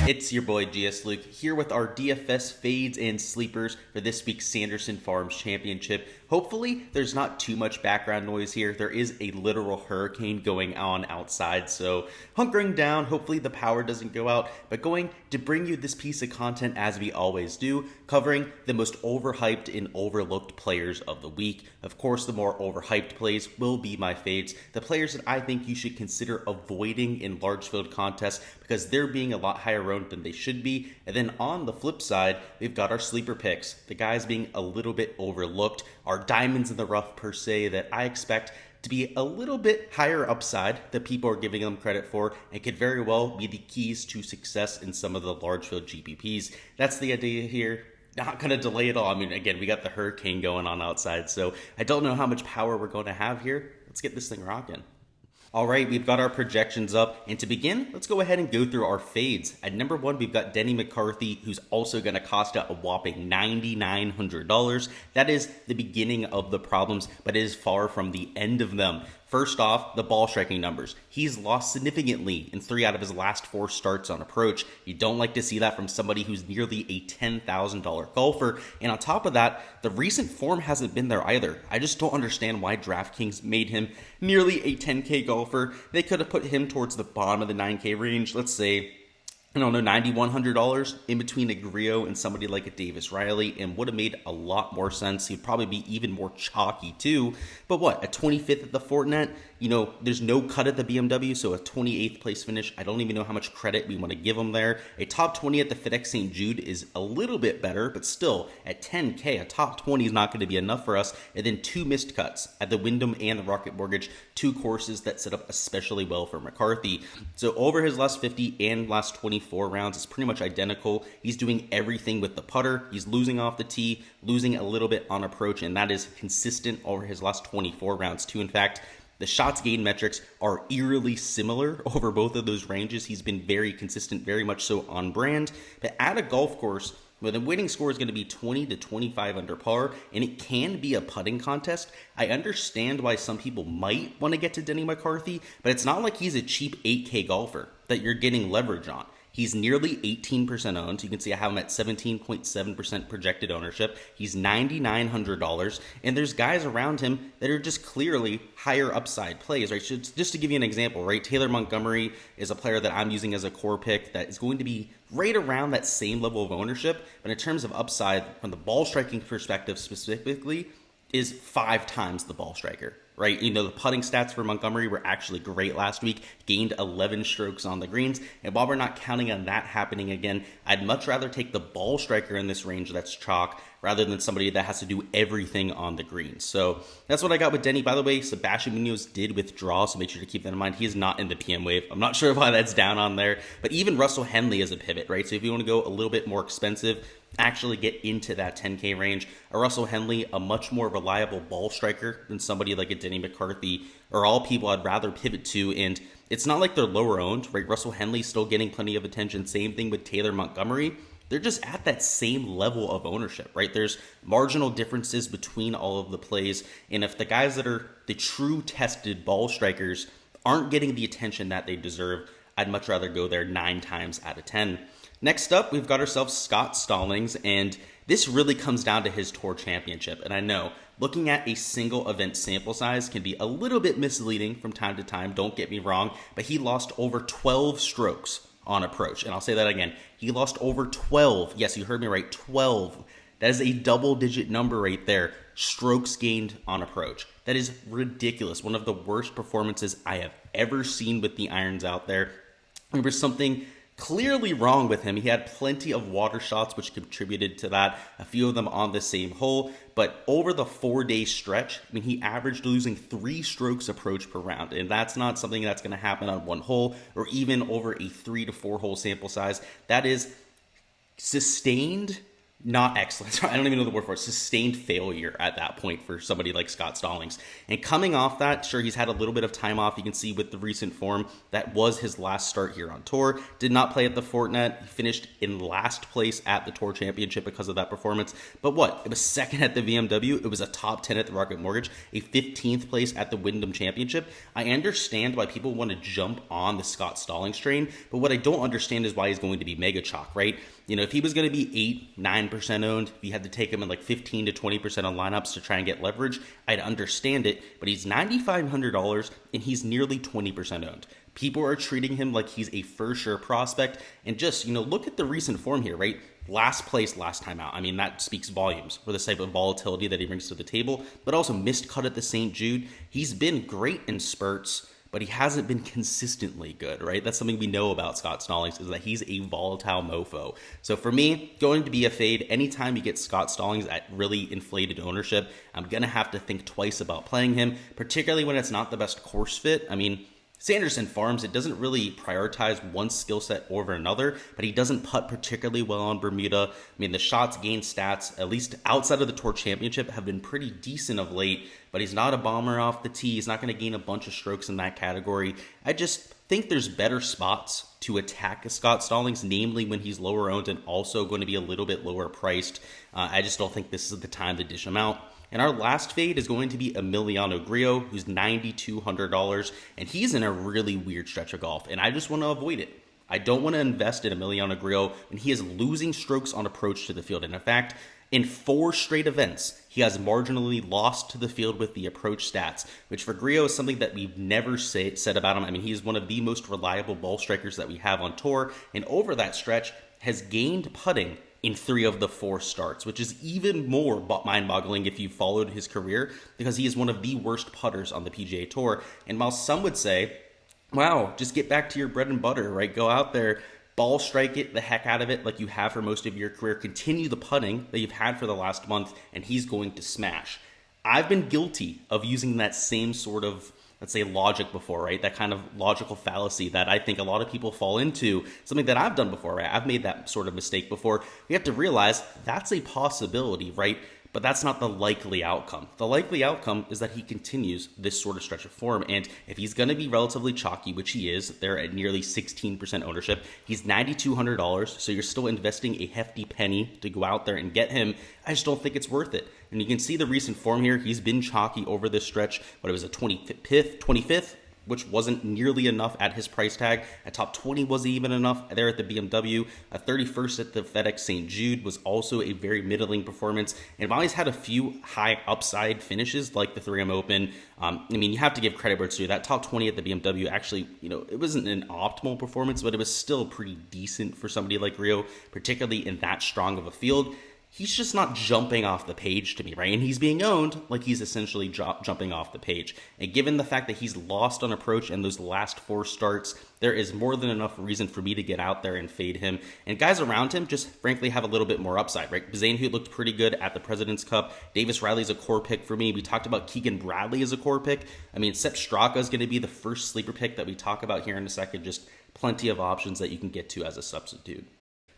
It's your boy Gsluke here with our DFS fades and sleepers for this week's Sanderson Farms Championship. Hopefully there's not too much background noise here. There is a literal hurricane going on outside, so hunkering down. Hopefully the power doesn't go out, but going to bring you this piece of content as we always do, covering the most overhyped and overlooked players of the week. Of course, the more overhyped plays will be my fades, the players that I think you should consider avoiding in large field contests because they're being a lot higher owned than they should be. And then on the flip side, we've got our sleeper picks, the guys being a little bit overlooked, our diamonds in the rough per se that I expect to be a little bit higher upside that people are giving them credit for and could very well be the keys to success in some of the large field GPPs. That's the idea here. Not going to delay it all. I mean, again, we got the hurricane going on outside, so I don't know how much power we're going to have here. Let's get this thing rocking. All right, we've got our projections up, and to begin, let's go ahead and go through our fades. At number one, we've got Denny McCarthy, who's also going to cost a whopping $9,900. That is the beginning of the problems, but it is far from the end of them. First off, the ball striking numbers. He's lost significantly in 3 out of his last 4 starts on approach. You don't like to see that from somebody who's nearly a $10,000 golfer. And on top of that, the recent form hasn't been there either. I just don't understand why Draftkings made him nearly a 10K golfer. They could have put him towards the bottom of the 9K range. Let's say, I don't know, $9,100 in between a Griot and somebody like a Davis Riley, and would have made a lot more sense. He'd probably be even more chalky too. But what, a 25th at the Fortinet? You know, there's no cut at the BMW, so a 28th place finish. I don't even know how much credit we want to give him there. A top 20 at the FedEx St. Jude is a little bit better, but still, at 10K, a top 20 is not going to be enough for us. And then 2 missed cuts at the Wyndham and the Rocket Mortgage, 2 courses that set up especially well for McCarthy. So over his last 50 and last 24 rounds, it's pretty much identical. He's doing everything with the putter. He's losing off the tee, losing a little bit on approach, and that is consistent over his last 24 rounds too. In fact, the shots gained metrics are eerily similar over both of those ranges. He's been very consistent, very much so on brand. But at a golf course, where the winning score is going to be 20 to 25 under par, and it can be a putting contest, I understand why some people might want to get to Denny McCarthy, but it's not like he's a cheap 8K golfer that you're getting leverage on. He's nearly 18% owned. So you can see I have him at 17.7% projected ownership. He's $9,900. And there's guys around him that are just clearly higher upside plays, right? So just to give you an example, right? Taylor Montgomery is a player that I'm using as a core pick that is going to be right around that same level of ownership. But in terms of upside, from the ball striking perspective specifically, is 5 times the ball striker. Right, you know, the putting stats for Montgomery were actually great last week, gained 11 strokes on the greens, and while we're not counting on that happening again, I'd much rather take the ball striker in this range that's chalk rather than somebody that has to do everything on the greens. So that's what I got with Denny. By the way, Sebastian Munoz did withdraw, so make sure to keep that in mind. He is not in the PM wave. I'm not sure why that's down on there, but even Russell Henley is a pivot, right? So if you want to go a little bit more expensive, actually get into that 10K range. A Russell Henley, a much more reliable ball striker than somebody like a Denny McCarthy, are all people I'd rather pivot to. And it's not like they're lower owned, right? Russell Henley's still getting plenty of attention. Same thing with Taylor Montgomery. They're just at that same level of ownership, right? There's marginal differences between all of the plays. And if the guys that are the true tested ball strikers aren't getting the attention that they deserve, I'd much rather go there 9 times out of 10. Next up, we've got ourselves Scott Stallings, and this really comes down to his Tour Championship. And I know looking at a single event sample size can be a little bit misleading from time to time, don't get me wrong, but he lost over 12 strokes on approach. And I'll say that again, he lost over 12. Yes, you heard me right, 12. That is a double-digit number right there, strokes gained on approach. That is ridiculous. One of the worst performances I have ever seen with the irons out there. There was something clearly wrong with him. He had plenty of water shots, which contributed to that, a few of them on the same hole. But over the 4-day stretch, I mean, he averaged losing 3 strokes approach per round. And that's not something that's going to happen on one hole or even over a 3 to 4 hole sample size. That is sustained not excellent. Sorry, I don't even know the word for it. Sustained failure at that point for somebody like Scott Stallings. And coming off that, sure, he's had a little bit of time off. You can see with the recent form, that was his last start here on tour. Did not play at the Fortinet. He finished in last place at the Tour Championship because of that performance. But what? It was second at the BMW. It was a top 10 at the Rocket Mortgage, a 15th place at the Wyndham Championship. I understand why people want to jump on the Scott Stallings train, but what I don't understand is why he's going to be mega chalk, right? You know, if he was going to be 8-9% owned, if you had to take him in like 15 to 20% on lineups to try and get leverage, I'd understand it. But he's $9,500 and he's nearly 20% owned. People are treating him like he's a for sure prospect. And just, you know, look at the recent form here, right? Last place last time out. I mean, that speaks volumes for the type of volatility that he brings to the table, but also missed cut at the St. Jude. He's been great in spurts, but he hasn't been consistently good, right? That's something we know about Scott Stallings, is that he's a volatile mofo. So for me, going to be a fade. Anytime you get Scott Stallings at really inflated ownership, I'm going to have to think twice about playing him, particularly when it's not the best course fit. I mean, Sanderson Farms, it doesn't really prioritize one skill set over another, but he doesn't putt particularly well on Bermuda. I mean, the shots gained stats, at least outside of the Tour Championship, have been pretty decent of late, but he's not a bomber off the tee. He's not going to gain a bunch of strokes in that category. I just think there's better spots to attack a Scott Stallings, namely when he's lower owned and also going to be a little bit lower priced. I just don't think this is the time to dish him out. And our last fade is going to be Emiliano Grillo, who's $9,200, and he's in a really weird stretch of golf, and I just want to avoid it. I don't want to invest in Emiliano Grillo when he is losing strokes on approach to the field. And in fact, in 4 straight events, he has marginally lost to the field with the approach stats, which for Grillo is something that we've never said about him. I mean, he's one of the most reliable ball strikers that we have on tour, and over that stretch has gained putting in 3 of the 4 starts, which is even more mind-boggling if you followed his career, because he is one of the worst putters on the PGA Tour. And while some would say, wow, just get back to your bread and butter, right? Go out there, ball strike it the heck out of it like you have for most of your career, continue the putting that you've had for the last month, and he's going to smash. I've been guilty of using that same sort of, let's say, logic before, right? That kind of logical fallacy that I think a lot of people fall into, something that I've done before, right? I've made that sort of mistake before. We have to realize that's a possibility, right? But that's not the likely outcome. The likely outcome is that he continues this sort of stretch of form. And if he's going to be relatively chalky, which he is, they're at nearly 16% ownership. He's $9,200, so you're still investing a hefty penny to go out there and get him. I just don't think it's worth it. And you can see the recent form here. He's been chalky over this stretch, but it was a 25th, which wasn't nearly enough at his price tag. A top 20 wasn't even enough there at the BMW. A 31st at the FedEx St. Jude was also a very middling performance. And while he's had a few high upside finishes like the 3M Open, I mean, you have to give credit where it's due. That top 20 at the BMW actually, you know, it wasn't an optimal performance, but it was still pretty decent for somebody like Rio, particularly in that strong of a field. He's just not jumping off the page to me, right? And he's being owned like he's essentially jumping off the page. And given the fact that he's lost on approach in those last 4 starts, there is more than enough reason for me to get out there and fade him. And guys around him just frankly have a little bit more upside, right? Zane Hoot looked pretty good at the President's Cup. Davis Riley's a core pick for me. We talked about Keegan Bradley as a core pick. I mean, Sepp Straka is going to be the first sleeper pick that we talk about here in a second. Just plenty of options that you can get to as a substitute.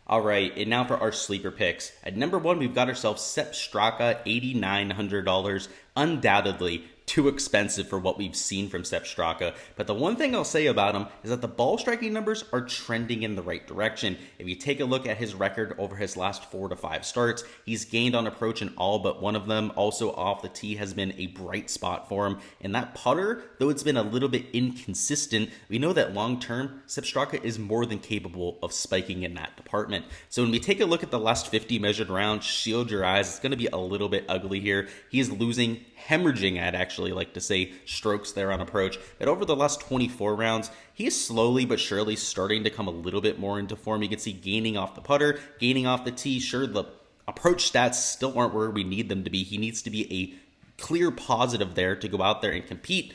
All right, and now for our sleeper picks. At number 1, we've got ourselves Sepp Straka, $8,900. Undoubtedly too expensive for what we've seen from Sepp Straka. But the one thing I'll say about him is that the ball striking numbers are trending in the right direction. If you take a look at his record over his last 4 to 5 starts, he's gained on approach in all but one of them. Also off the tee has been a bright spot for him. And that putter, though it's been a little bit inconsistent, we know that long term, Sepp Straka is more than capable of spiking in that department. So when we take a look at the last 50 measured rounds, shield your eyes, it's going to be a little bit ugly here. He is losing, hemorrhaging, I'd actually like to say, strokes there on approach. But over the last 24 rounds, he is slowly but surely starting to come a little bit more into form. You can see gaining off the putter, gaining off the tee. Sure, the approach stats still aren't where we need them to be. He needs to be a clear positive there to go out there and compete.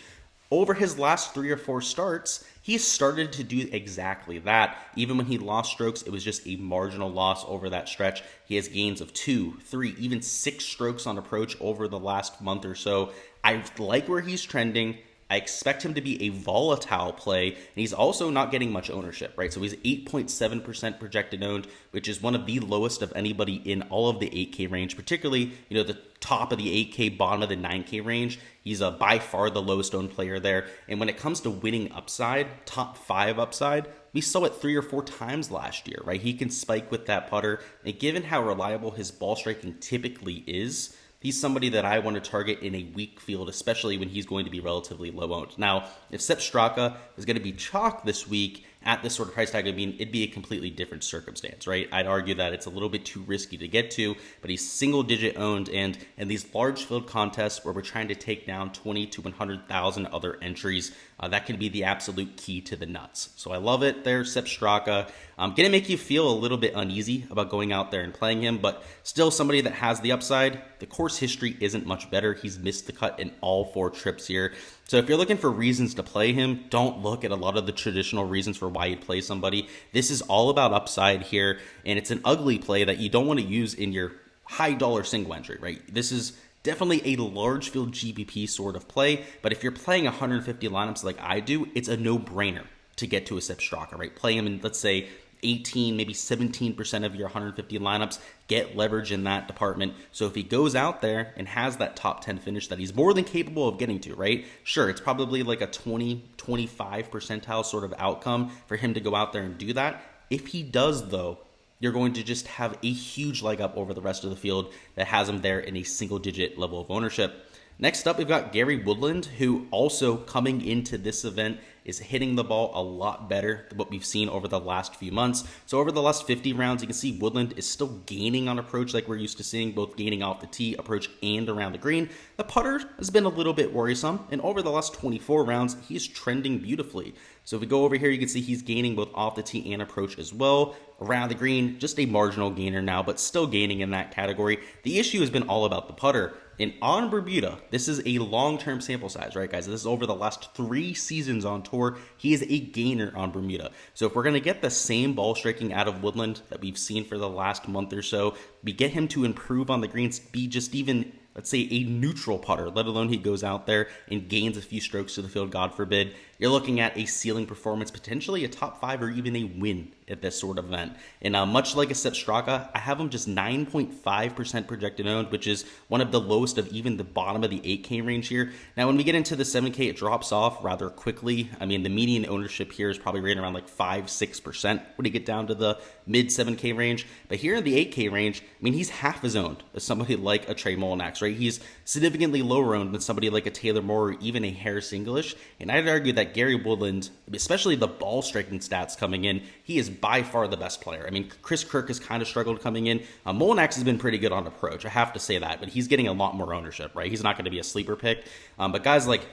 Over his last 3 or 4 starts, he started to do exactly that. Even when he lost strokes, it was just a marginal loss over that stretch. He has gains of 2, 3, even 6 strokes on approach over the last month or so. I like where he's trending. I expect him to be a volatile play, and he's also not getting much ownership, right? So he's 8.7% projected owned, which is one of the lowest of anybody in all of the 8K range, particularly, the top of the 8K, bottom of the 9K range. He's by far the lowest owned player there. And when it comes to winning upside, top 5 upside, we saw it 3 or 4 times last year, right? He can spike with that putter. And given how reliable his ball striking typically is, he's somebody that I want to target in a weak field, especially when he's going to be relatively low owned. Now, if Sepp Straka is going to be chalk this week at this sort of price tag, it'd be a completely different circumstance, right? I'd argue that it's a little bit too risky to get to, but he's single digit owned, and in these large field contests where we're trying to take down 20 to 100,000 other entries, that can be the absolute key to the nuts. So I love it there, Sepp Straka. Going to make you feel a little bit uneasy about going out there and playing him, but still somebody that has the upside. The course history isn't much better. He's missed the cut in all 4 trips here. So if you're looking for reasons to play him, don't look at a lot of the traditional reasons for why you'd play somebody. This is all about upside here, and it's an ugly play that you don't want to use in your high dollar single entry, right? This is definitely a large field GPP sort of play, but if you're playing 150 lineups like I do, it's a no-brainer to get to a Sepp Straka, right? Play him in, let's say, 18, maybe 17% of your 150 lineups, get leverage in that department. So if he goes out there and has that top 10 finish that he's more than capable of getting to, right? Sure, it's probably like a 20, 25 percentile sort of outcome for him to go out there and do that. If he does, though, you're going to just have a huge leg up over the rest of the field that has him there in a single digit level of ownership. Next up, we've got Gary Woodland, who also coming into this event is hitting the ball a lot better than what we've seen over the last few months. So over the last 50 rounds, you can see Woodland is still gaining on approach like we're used to seeing, both gaining off the tee, approach, and around the green. The putter has been a little bit worrisome, and over the last 24 rounds, he's trending beautifully. So if we go over here, you can see he's gaining both off the tee and approach as well. Around the green, just a marginal gainer now, but still gaining in that category. The issue has been all about the putter. And on Bermuda, this is a long-term sample size, right, guys? This is over the last 3 seasons on tour. He is a gainer on Bermuda. So if we're going to get the same ball striking out of Woodland that we've seen for the last month or so, we get him to improve on the greens, be just even, let's say, a neutral putter, let alone he goes out there and gains a few strokes to the field, God forbid. You're looking at a ceiling performance, potentially a top 5 or even a win at this sort of event. And much like a Sepp Straka, I have him just 9.5% projected owned, which is one of the lowest of even the bottom of the 8K range here. Now, when we get into the 7K, it drops off rather quickly. I mean, the median ownership here is probably right around like 5-6% when you get down to the mid 7K range. But here in the 8K range, I mean, he's half as owned as somebody like a Trey Mullinax, right? He's significantly lower owned than somebody like a Taylor Moore or even a Harris English. And I'd argue that Gary Woodland, especially the ball striking stats coming in, he is by far the best player. I mean, Chris Kirk has kind of struggled coming in. Mullinax has been pretty good on approach, I have to say that, but he's getting a lot more ownership, right? He's not going to be a sleeper pick. But guys like,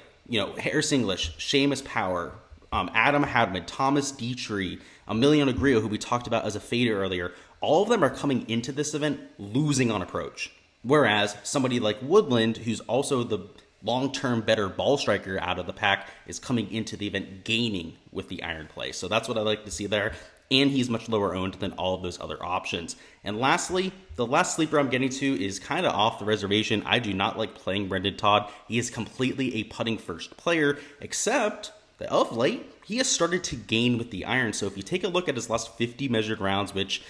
Harris English, Seamus Power, Adam Hadman, Thomas Dietrich, Emiliano Grillo, who we talked about as a fader earlier, all of them are coming into this event losing on approach. Whereas somebody like Woodland, who's also the long-term better ball striker out of the pack, is coming into the event gaining with the iron play. So that's what I like to see there. And he's much lower owned than all of those other options. And lastly, the last sleeper I'm getting to is kind of off the reservation. I do not like playing Brendan Todd. He is completely a putting first player, except that of late, he has started to gain with the iron. So if you take a look at his last 50 measured rounds, which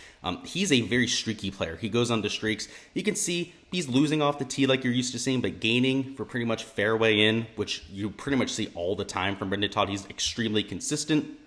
he's a very streaky player. He goes on to streaks. You can see he's losing off the tee like you're used to seeing, but gaining for pretty much fairway in, which you pretty much see all the time from Brendan Todd. He's extremely consistent.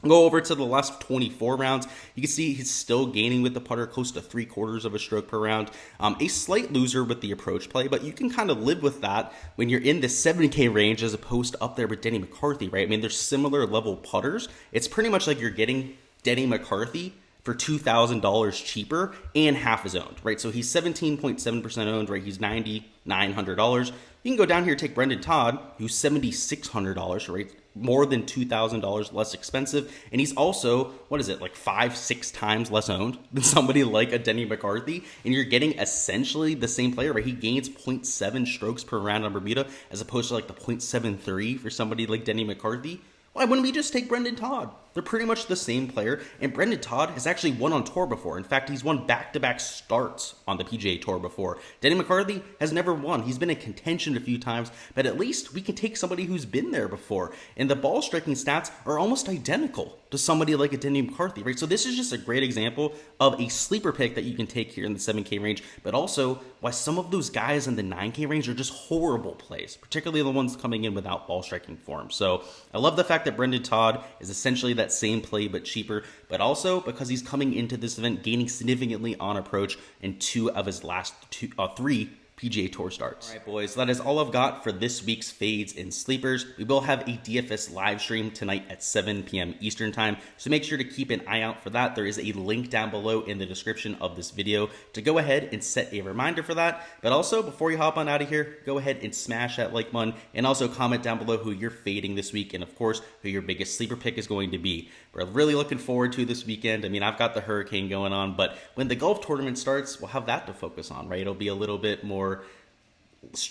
Go over to the last 24 rounds. You can see he's still gaining with the putter, close to 3/4 of a stroke per round. A slight loser with the approach play, but you can kind of live with that when you're in the 7K range as opposed to up there with Denny McCarthy, right? I mean, they're similar level putters. It's pretty much like you're getting Denny McCarthy for $2,000 cheaper and half his owned, right? So he's 17.7% owned, right? He's $9,900. You can go down here and take Brendan Todd, who's $7,600, right? More than $2,000 less expensive. And he's also, like 5-6 times less owned than somebody like a Denny McCarthy. And you're getting essentially the same player, right? He gains 0.7 strokes per round on Bermuda as opposed to like the 0.73 for somebody like Denny McCarthy. Why wouldn't we just take Brendan Todd? they're pretty much the same player, and Brendan Todd has actually won on tour before. In fact, he's won back-to-back starts on the PGA Tour before. Denny McCarthy has never won. He's been in contention a few times, but at least we can take somebody who's been there before. And the ball striking stats are almost identical to somebody like a Denny McCarthy, right? So this is just a great example of a sleeper pick that you can take here in the 7K range, but also why some of those guys in the 9K range are just horrible plays, particularly the ones coming in without ball striking form. So I love the fact that Brendan Todd is essentially that same play but cheaper, but also because he's coming into this event gaining significantly on approach in 2 of his last 3 PGA Tour starts. All right, boys, that is all I've got for this week's Fades and Sleepers. We will have a DFS live stream tonight at 7 p.m. Eastern time, so make sure to keep an eye out for that. There is a link down below in the description of this video to go ahead and set a reminder for that. But also, before you hop on out of here, go ahead and smash that like button, and also comment down below who you're fading this week, and of course, who your biggest sleeper pick is going to be. We're really looking forward to this weekend. I mean, I've got the hurricane going on, but when the golf tournament starts, we'll have that to focus on, right? It'll be a little bit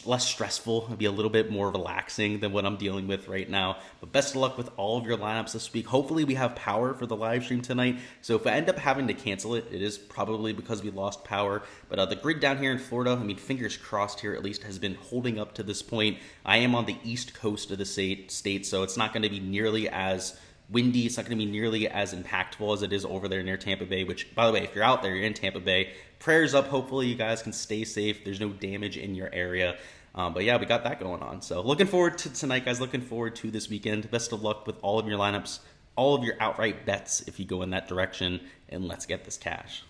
less stressful. It'll be a little bit more relaxing than what I'm dealing with right now. But best of luck with all of your lineups this week. Hopefully we have power for the live stream tonight. So if I end up having to cancel it, it is probably because we lost power. But the grid down here in Florida, I mean, fingers crossed here at least, has been holding up to this point. I am on the east coast of the state, so it's not going to be nearly as windy. It's not going to be nearly as impactful as it is over there near Tampa Bay, which, by the way, if you're out there, you're in Tampa Bay, prayers up. Hopefully you guys can stay safe. There's no damage in your area. But yeah, we got that going on. So looking forward to tonight, guys. Looking forward to this weekend. Best of luck with all of your lineups, all of your outright bets if you go in that direction, and let's get this cash.